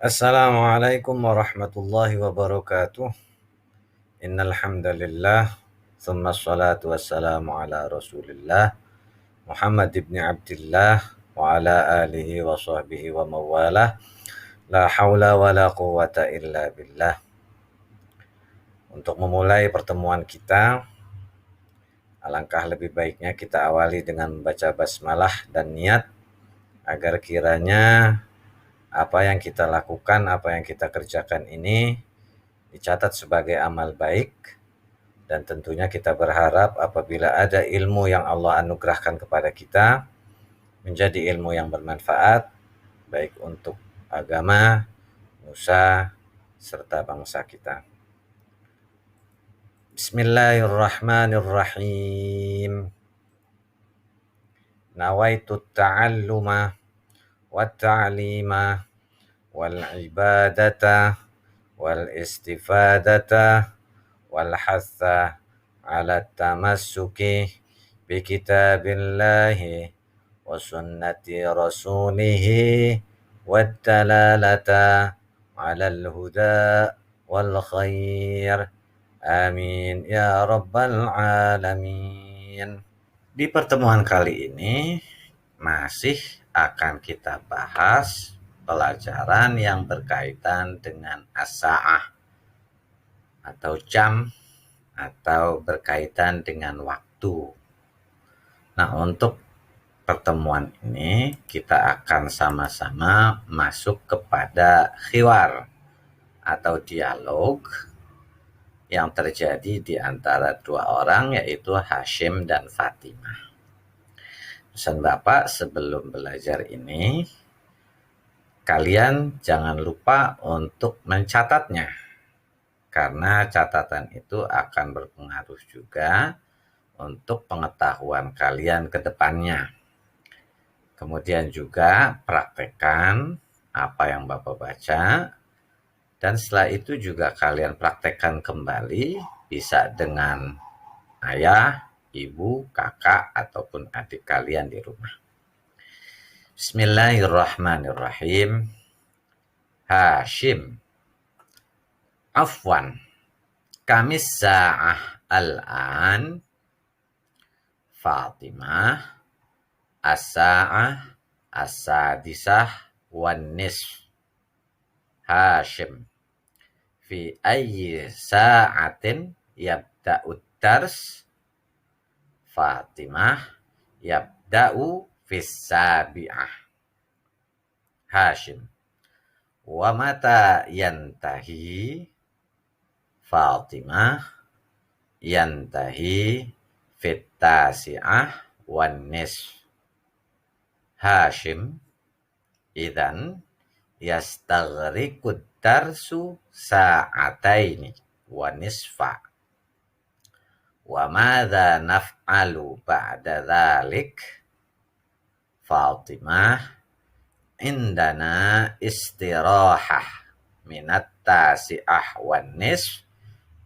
Assalamualaikum warahmatullahi wabarakatuh. Innal hamdalillah, tsumma shalatu wassalamu ala Rasulillah Muhammad ibn Abdillah wa ala alihi wa sahbihi wa mawalah. La haula wa la quwata illa billah. Untuk memulai pertemuan kita, alangkah lebih baiknya kita awali dengan membaca basmalah dan niat agar kiranya apa yang kita lakukan, apa yang kita kerjakan ini dicatat sebagai amal baik, dan tentunya kita berharap apabila ada ilmu yang Allah anugerahkan kepada kita menjadi ilmu yang bermanfaat baik untuk agama, nusa, serta bangsa kita. Bismillahirrahmanirrahim. Nawaitu ta'alluma wa ta'lima wal ibadata wal istifadata wal hatha ala tamassuki bi kitabillahi wa sunnati rasulihi wad dalalata ala al-huda wal khair. Amin ya rabbal alamin. Di pertemuan kali ini masih akan kita bahas pelajaran yang berkaitan dengan as-sa'ah atau jam, atau berkaitan dengan waktu. Nah, untuk pertemuan ini kita akan sama-sama masuk kepada khiwar atau dialog yang terjadi di antara dua orang, yaitu Hashim dan Fatimah. Pesan Bapak sebelum belajar ini, kalian jangan lupa untuk mencatatnya, karena catatan itu akan berpengaruh juga untuk pengetahuan kalian ke depannya. Kemudian juga praktekkan apa yang Bapak baca, dan setelah itu juga kalian praktekkan kembali, bisa dengan ayah, ibu, kakak, ataupun adik kalian di rumah. Bismillahirrahmanirrahim. Hashim. Afwan. Kamis sa'ah al-an. Fatimah. As-sa'ah as-sadisah wan nisf. Hashim. Fi ayyi sa'atin yabda'ud dars. Fatimah yabda'u fis sabi'ah. Hashim. Wa mata yantahi. Fatimah yantahi fit tasi'ah wan nisf. Hashim. Idzan yastaghriqud darsu sa'ataini wa nisfa. Wa madza naf'alu ba'da dzalik? Fatimah. Indana istirahah minat tasi'ah wan nisf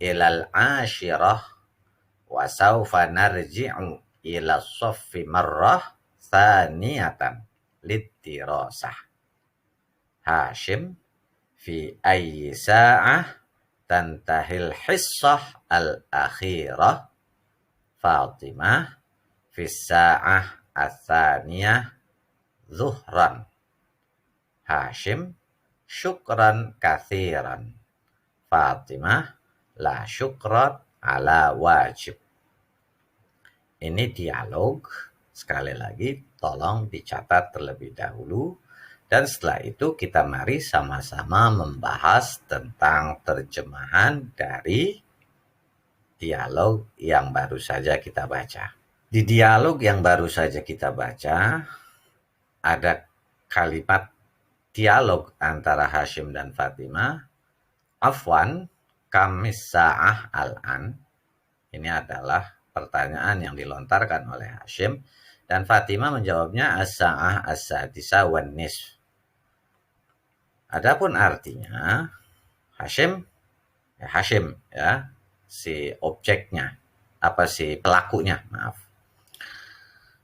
ilal ashirah wa sawfa narji'u ila soffi marrah thaniyatan littirasah. Hashim. Fi ayyi sa'ah tantahil hissah al-akhirah? Fatimah. Fi sa'ah al-thaniyah zuhran. Hashim. Syukran kathiran. Fatimah. La syukran ala wajib. Ini dialog. Sekali lagi, tolong dicatat terlebih dahulu. Dan setelah itu kita mari sama-sama membahas tentang terjemahan dari dialog yang baru saja kita baca. Di dialog yang baru saja kita baca, ada kalimat dialog antara Hashim dan Fatimah. Afwan, kamis sa'ah al-an. Ini adalah pertanyaan yang dilontarkan oleh Hashim, dan Fatimah menjawabnya as-sa'ah as-sadisa wan nisf. Adapun artinya, Hashim ya, si objeknya, si pelakunya, maaf.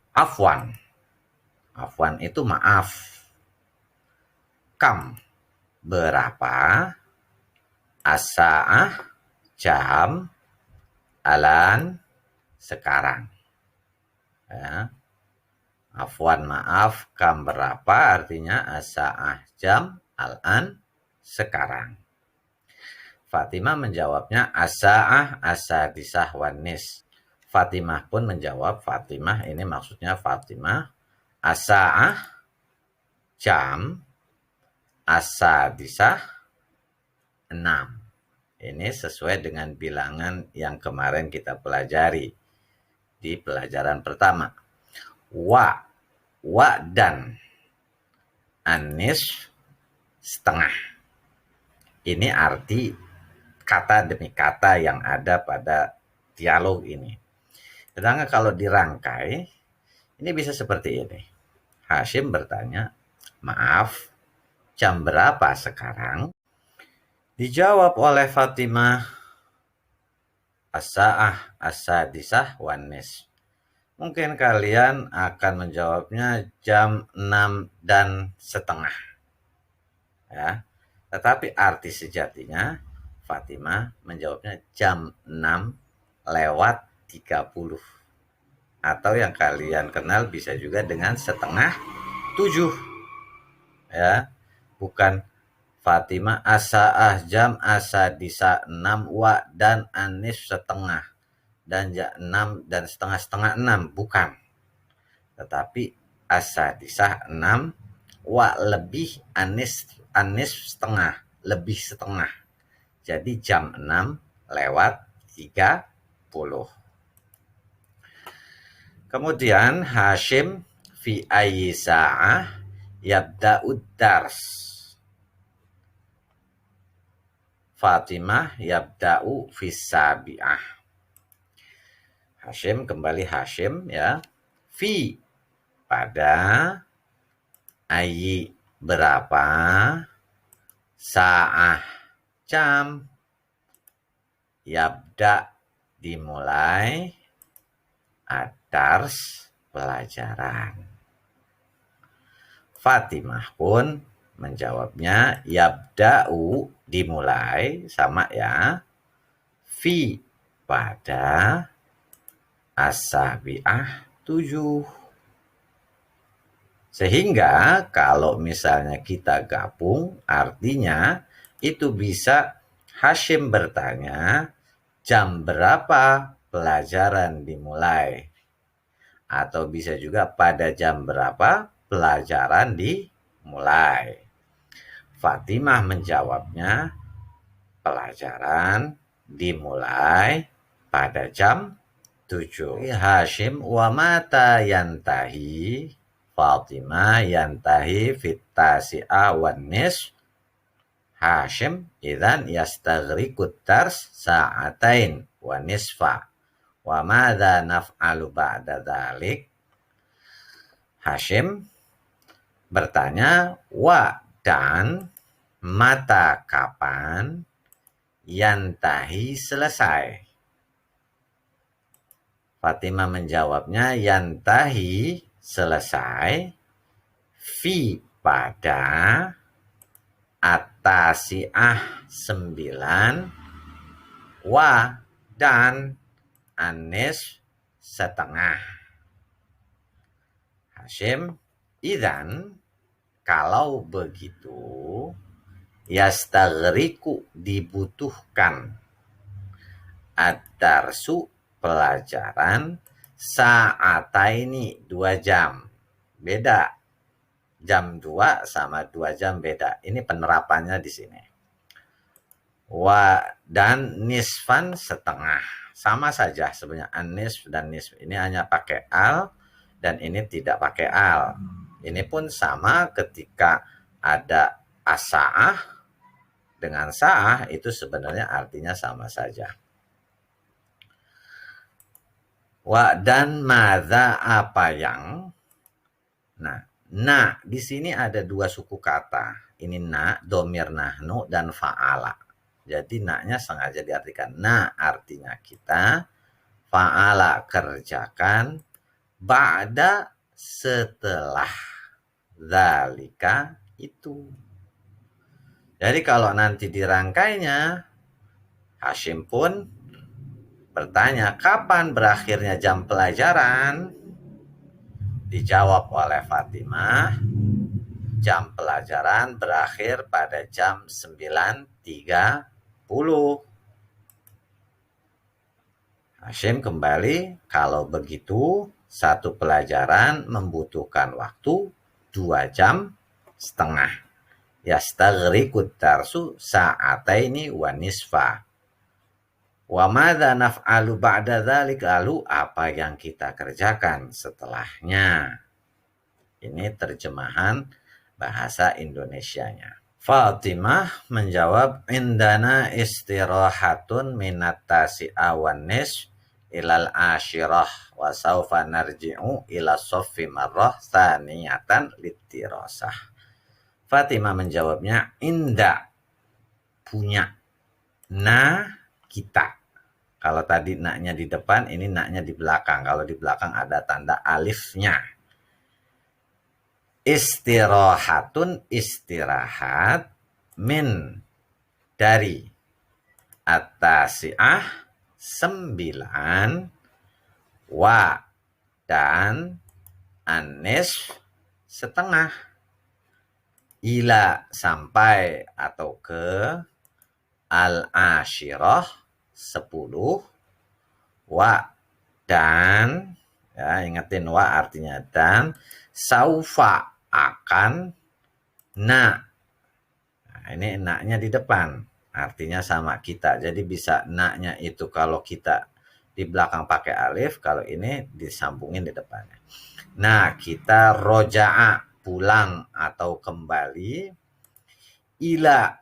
Afwan itu maaf. Kam berapa, as-sa'ah jam, alan sekarang. Ya. Afwan maaf, kam berapa artinya as-sa'ah jam, alan sekarang. Fatimah menjawabnya as-sa'ah as-sadisah wan nis. Fatimah pun menjawab, Fatimah ini maksudnya Fatimah, as-sa'ah jam, as-sadisah 6. Ini sesuai dengan bilangan yang kemarin kita pelajari di pelajaran pertama. Wa dan anis setengah. Ini arti kata demi kata yang ada pada dialog ini. Sedangkan kalau dirangkai, ini bisa seperti ini. Hashim bertanya, maaf, jam berapa sekarang? Dijawab oleh Fatimah, as-sa'ah as-sadisah wan nis. Mungkin kalian akan menjawabnya jam 6 dan setengah. Ya. Tetapi arti sejatinya Fatimah menjawabnya jam 6 lewat 30. Atau yang kalian kenal bisa juga dengan setengah 7. Ya. Bukan Fatimah as-sa'ah jam as-sadisah 6 wa dan anis setengah dan 6 dan setengah 6, bukan. Tetapi as-sadisah 6 wa lebih anis setengah, lebih setengah. Jadi jam 6 lewat 30. Kemudian Hashim fi ayyi sa'ah yabda'ud dars. Fatimah yabda'u fis sabi'ah. Hashim, kembali Hashim ya. Fi pada, ayyi berapa, sa'ah jam, yabda dimulai, ad-dars pelajaran. Fatimah pun menjawabnya yabda'u dimulai sama ya, fi pada, as-sabi'ah 7. Sehingga kalau misalnya kita gabung, artinya itu bisa Hashim bertanya jam berapa pelajaran dimulai. Atau bisa juga pada jam berapa pelajaran dimulai. Fatimah menjawabnya pelajaran dimulai pada jam 7. Hashim wa mata yantahi, Fatimah yantahi fit tasi'ah wan nis. Hashim idzan yastaghriqud dars sa'atain wa nisfa. Wa madza naf'alu ba'da dzalik? Hashim bertanya, wa dan mata kapan, yantahi selesai. Fatimah menjawabnya yantahi selesai, fi pada, at-tasi'ah 9, wa dan anis setengah. Hashim, idzan kalau begitu, yastaghriqu dibutuhkan, ad-darsu pelajaran, sa'ataini 2 jam. Beda. Jam 2 sama 2 jam beda. Ini penerapannya di sini. Wa dan nisfan setengah. Sama saja sebenarnya anis dan nisf. Ini hanya pakai al dan ini tidak pakai al. Ini pun sama ketika ada as-sa'ah dengan sa'ah itu sebenarnya artinya sama saja. Wa dan madza apa yang. Nah, di sini ada 2 suku kata. Ini na, domir nahnu dan fa'ala. Jadi na-nya sengaja diartikan na artinya kita, fa'ala kerjakan, ba'da setelah, dzalika itu. Jadi kalau nanti dirangkainya, Hashim pun bertanya, kapan berakhirnya jam pelajaran? Dijawab oleh Fatimah, jam pelajaran berakhir pada jam 9.30. Hashim kembali, kalau begitu satu pelajaran membutuhkan waktu 2 jam setengah. Yastaghriqud darsu sa'ataini wa nisfa. Wa madza naf'alu ba'da dzalik, lalu apa yang kita kerjakan setelahnya? Ini terjemahan bahasa Indonesianya. Fatimah menjawab, indana istirahatun minat tasi'a wan nisf ilal asyirah wa saufa narji'u ila soffi marrah thaniyatan litirosah. Fatimah menjawabnya, inda, punya, na, kita. Kalau tadi naknya di depan, ini naknya di belakang. Kalau di belakang ada tanda alifnya. Istirahatun, istirahat, min, dari, at-tasi'ah, 9, wa, dan, an-nisf, setengah, ila, sampai atau ke, al-asyirah, 10, wa, dan, ya ingetin wa artinya dan, saufa, akan, na. Nah, ini naknya di depan, artinya sama kita. Jadi bisa naknya itu kalau kita di belakang pakai alif, kalau ini disambungin di depannya. Nah, kita roja'a, pulang atau kembali, ila,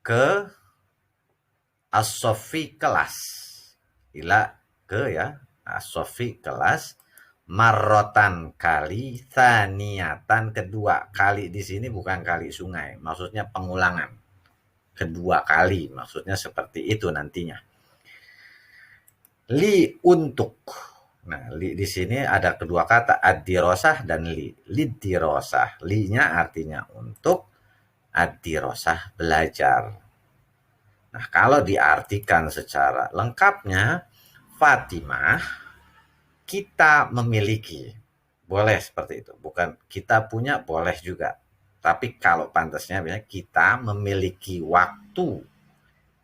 ke, as-soffi, kelas. Ila, ke ya, as-soffi, kelas, marrotan, kali, thaniyatan, kedua. Kali di sini bukan kali sungai, maksudnya pengulangan. Kedua kali, maksudnya seperti itu nantinya. Li, untuk. Nah, li di sini ada kedua kata, ad-dirosah dan li. Lid-dirosah. Li-nya artinya untuk, ad-dirosah, belajar. Nah, kalau diartikan secara lengkapnya, Fatimah, kita memiliki. Boleh seperti itu. Bukan kita punya, boleh juga. Tapi kalau pantasnya kita memiliki waktu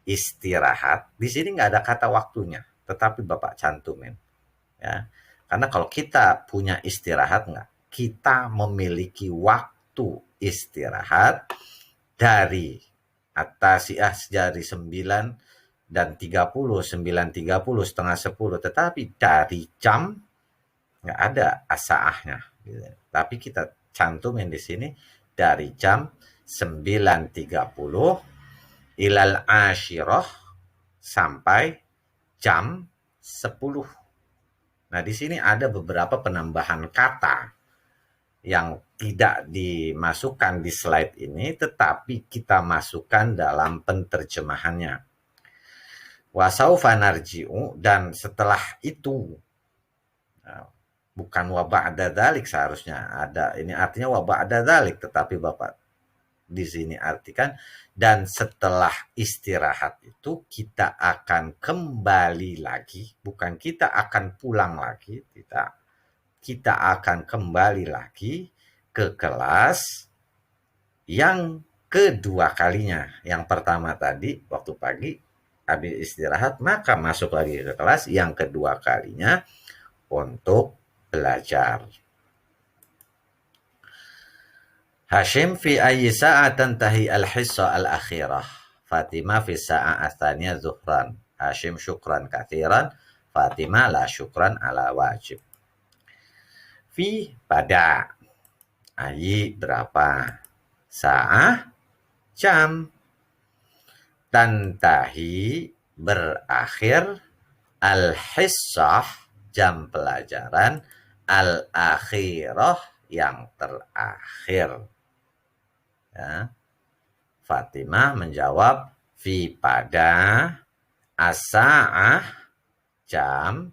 istirahat. Di sini nggak ada kata waktunya, tetapi Bapak cantumin. Ya. Karena kalau kita punya istirahat nggak, kita memiliki waktu istirahat dari at-tasi'ah, dari 9 dan 30, 9.30, setengah 10, tetapi dari jam nggak ada as-sa'ahnya. Gitu. Tapi kita cantumin di sini dari jam 9.30 ilal asyirah sampai jam 10. Nah, di sini ada beberapa penambahan kata yang tidak dimasukkan di slide ini, tetapi kita masukkan dalam penterjemahannya. Wasaufa narji'u, dan setelah itu, bukan wa ba'da dzalik seharusnya ada. Ini artinya wa ba'da dzalik, tetapi Bapak di sini artikan dan setelah istirahat itu kita akan kembali lagi, bukan kita akan pulang lagi, tidak. Kita akan kembali lagi ke kelas yang kedua kalinya. Yang pertama tadi waktu pagi habis istirahat, maka masuk lagi ke kelas yang kedua kalinya untuk belajar. Hashim fi ayyi sa'a tantahi al-hissa al-akhirah. Fatimah fi sa'a athaniyah zuhran. Hashim syukran kathiran. Fatimah la syukran ala wajib. Fi, pada. Ayyi, berapa. Sa'ah, jam. Tantahi, berakhir. Al-hissah, jam pelajaran. Al-akhirah, yang terakhir. Ya. Fatimah menjawab, fi, pada, as-sa'ah, jam,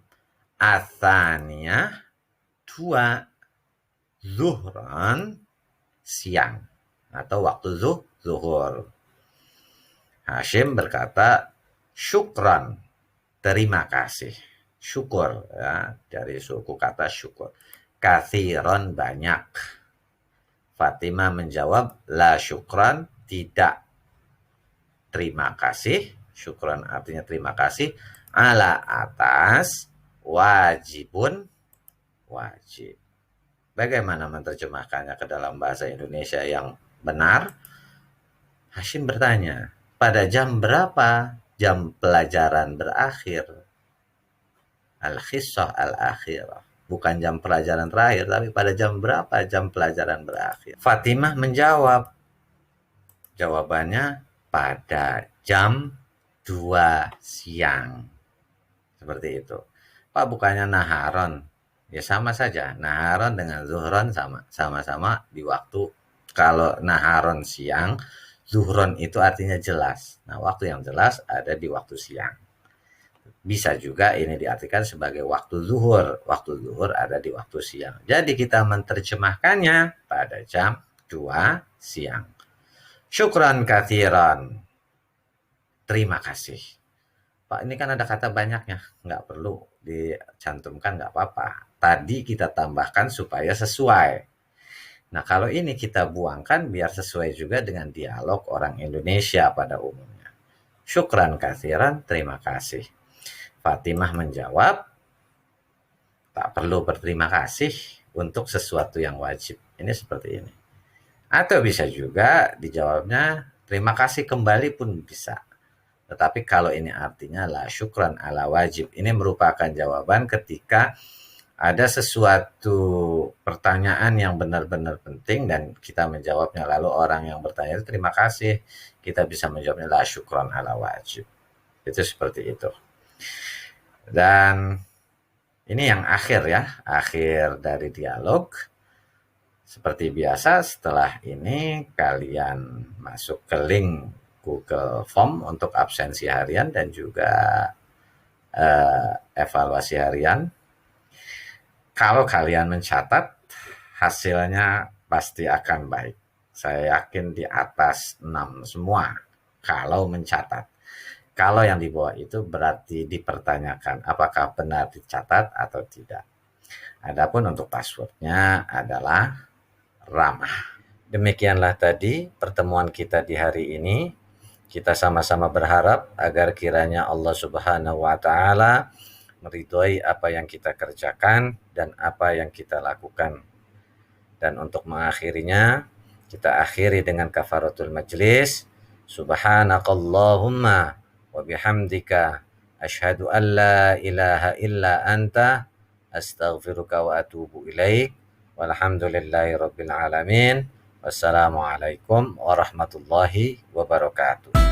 athaniyah, 2, zuhran, siang, atau waktu zuhur. Hashim berkata, syukran, terima kasih. Syukur, ya, dari suku kata syukur. Kathiron, banyak. Fatimah menjawab, la syukran, tidak. Terima kasih, syukran artinya terima kasih, ala atas, wajibun, wajib. Bagaimana menerjemahkannya ke dalam bahasa Indonesia yang benar? Hashim bertanya, pada jam berapa jam pelajaran berakhir? Al-Khissah al-akhirah. Bukan jam pelajaran terakhir, tapi pada jam berapa jam pelajaran berakhir? Fatimah menjawab, jawabannya pada jam 2 siang. Seperti itu. Pak, bukannya naharon? Ya sama saja. Naharon dengan zuhron sama-sama di waktu. Kalau naharon siang, zuhron itu artinya jelas. Nah, waktu yang jelas ada di waktu siang. Bisa juga ini diartikan sebagai waktu zuhur. Waktu zuhur ada di waktu siang. Jadi kita menerjemahkannya pada jam 2 siang. Syukran kathiran. Terima kasih. Pak, ini kan ada kata banyaknya. Nggak perlu dicantumkan, nggak apa-apa. Tadi kita tambahkan supaya sesuai. Nah, kalau ini kita buangkan biar sesuai juga dengan dialog orang Indonesia pada umumnya. Syukran kathiran, terima kasih. Fatimah menjawab, tak perlu berterima kasih untuk sesuatu yang wajib. Ini seperti ini. Atau bisa juga dijawabnya, terima kasih kembali pun bisa. Tetapi kalau ini artinya la syukran ala wajib, ini merupakan jawaban ketika ada sesuatu pertanyaan yang benar-benar penting dan kita menjawabnya, lalu orang yang bertanya itu terima kasih, kita bisa menjawabnya la syukran ala wajib. Itu seperti itu. Dan ini yang akhir ya, akhir dari dialog. Seperti biasa, setelah ini kalian masuk ke link Google Form untuk absensi harian dan juga evaluasi harian. Kalau kalian mencatat, hasilnya pasti akan baik. Saya yakin di atas 6 semua kalau mencatat. Kalau yang di bawah itu berarti dipertanyakan apakah benar dicatat atau tidak. Adapun untuk passwordnya adalah ramah. Demikianlah tadi pertemuan kita di hari ini. Kita sama-sama berharap agar kiranya Allah Subhanahu wa Ta'ala meridhoi apa yang kita kerjakan dan apa yang kita lakukan. Dan untuk mengakhirinya, kita akhiri dengan kafaratul majlis. Subhanakallahumma wa bihamdika asyhadu an la ilaha illa anta astaghfiruka wa atubu ilaik. Walhamdulillahi rabbil alamin. Wassalamualaikum warahmatullahi wabarakatuh.